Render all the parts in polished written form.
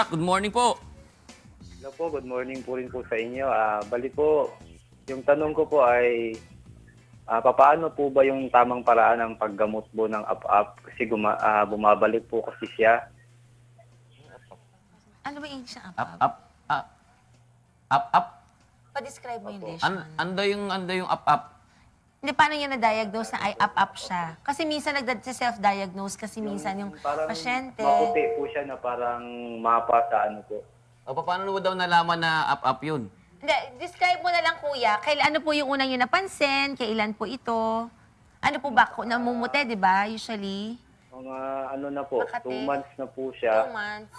Jack, good morning po. Hello po, good morning po rin po sa inyo. Bali po, yung tanong ko po ay, papaano po ba yung tamang paraan ng paggamot po ng up-up? Kasi bumabalik po kasi siya. Ano ba yung siyang Up, up-up? up, up. Pa-describe mo yung Opo. lesion. Ando yung up. Hindi, paano niya na-diagnose na ay up-up siya? Kasi minsan self-diagnose kasi minsan yung Parang pasyente. maputi po siya na parang mapa sa ano po. O, paano mo daw nalaman na up yun? Hindi, describe mo na lang kuya. Ano po yung unang yun napansin? Kailan po ito? Ano po ba? Namumuti, di ba? Usually. Mga ano na po, Makati. 2 months na po 2 siya. months.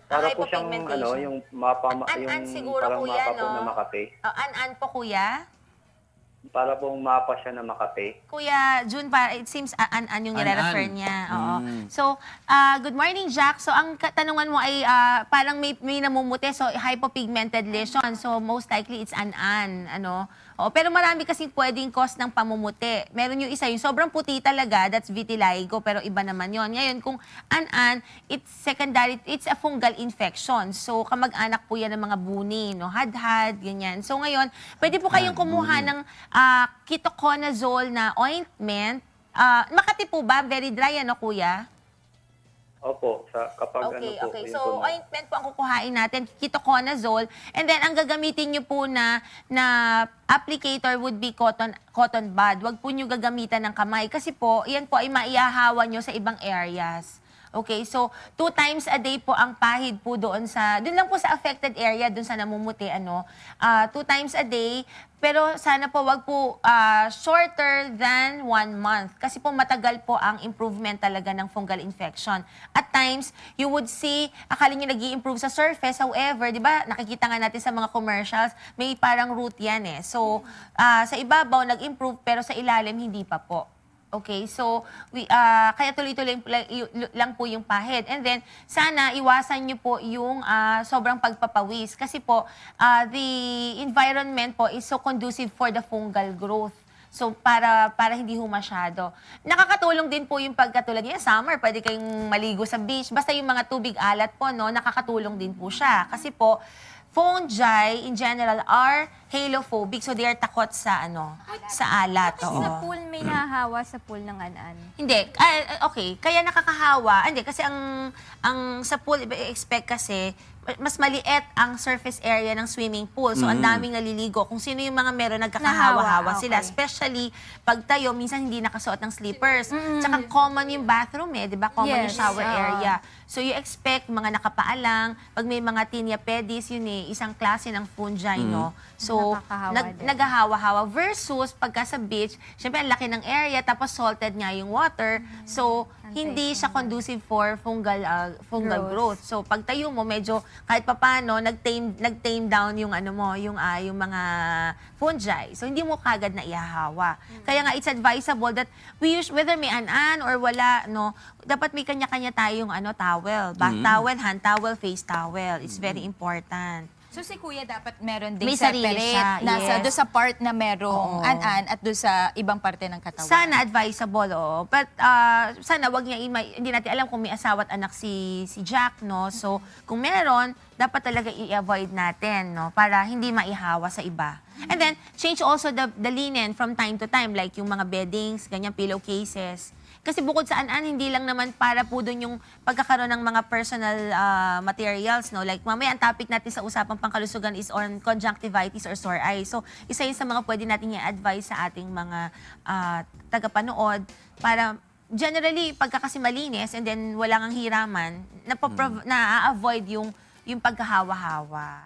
Para po siyang Hypopigmentation. yung mapa, An-an yung siguro, parang kuya, mapa po no? na Makati. An-an po kuya? Para pong mapa siya na Makati. Kuya June, it seems an-an yung nire-refer An-an. niya. Oo. Mm. So, good morning, Jack. So, ang katanungan mo ay parang may namumuti, so hypopigmented lesion. So, most likely it's an-an, ano? Oo, pero marami kasing pwedeng cause ng pamumuti. Meron yung isa, yung sobrang puti talaga, that's vitiligo, pero iba naman yon. Ngayon, kung an-an, it's a fungal infection. So, kamag-anak po yan ng mga buni, no? Hadhad, ganyan. So, ngayon, pwede po kayong kumuha ng ketoconazole na ointment. Makati po ba? Very dry, ano, kuya? Opo, kapag Okay, ano po. okay. yun So, po na- ointment po ang kukuhain natin, ketoconazole. And then, ang gagamitin nyo po na applicator would be cotton bud. Huwag po nyo gagamitan ng kamay. Kasi po, yan po ay maihahawa nyo sa ibang areas. Okay, so 2 times a day po ang pahid po doon lang po sa affected area, doon sa namumuti, 2 times a day. Pero sana po wag po shorter than 1 month. Kasi po matagal po ang improvement talaga ng fungal infection. At times, you would see, akala nyo nag-i-improve sa surface. However, di ba, nakikita nga natin sa mga commercials, may parang root yan eh. So, sa ibabaw, nag-improve, pero sa ilalim, hindi pa po. Okay, so kaya tuloy-tuloy lang po yung pahid. And then, sana iwasan nyo po yung sobrang pagpapawis. Kasi po, the environment po is so conducive for the fungal growth. So, para hindi ho masyado. Nakakatulong din po yung pagkatulad niya. Summer, pwede kayong maligo sa beach. Basta yung mga tubig alat po, no, nakakatulong din po siya. Kasi po, fungi in general are halophobic. So, they are takot sa, sa alat. Kasi Oo. sa pool, may nahahawa sa pool ng an-an. Hindi. Okay. Kaya nakakahawa. Hindi. Kasi ang sa pool, expect kasi, mas maliit ang surface area ng swimming pool. So, ang daming naliligo. Kung sino yung mga meron, nagkakahawa-hawa Nahawa, sila. okay. Especially, pag tayo, minsan hindi nakasuot ng slippers. Tsaka common yung bathroom eh. Di ba? Common yung Yes, shower oo. area. So, you expect mga nakapaalang, pag may mga tinea pedis, yun eh, isang klase ng fungi, no? So, Nakakahawa din. naghahawa-hawa versus pagka sa beach, syempre ang laki ng area, tapos salted nga yung water. So, hindi siya conducive for fungal growth. So, pag tayo mo, medyo kahit papano, nag-tame down yung yung mga fungi. So, hindi mo kagad na ihahawa. Kaya nga, it's advisable that whether may an-an or wala, no, dapat may kanya-kanya tayong towel. Bath towel, hand towel, face towel. It's very important. So si Kuya dapat meron ding May sarili separate siya, yes. doon sa part na merong Oo. an-an at doon sa ibang parte ng katawan. Sana advisable, oo. But sana wag niya hindi natin alam kung may asawa at anak si Jack, no? So, kung meron, dapat talaga i-avoid natin, no? Para hindi maihawa sa iba. And then, change also the linen from time to time, like yung mga beddings, ganyan, pillowcases. Kasi bukod sa an-an, hindi lang naman para po doon yung pagkakaroon ng mga personal materials, no? Like, mamaya ang topic natin sa usapang pangkalusugan is on conjunctivitis or sore eyes. So, isa yun sa mga pwede natin i-advise sa ating mga tagapanood para generally, pagka kasi malinis and then walang ang hiraman, na-avoid yung pagkahawa-hawa.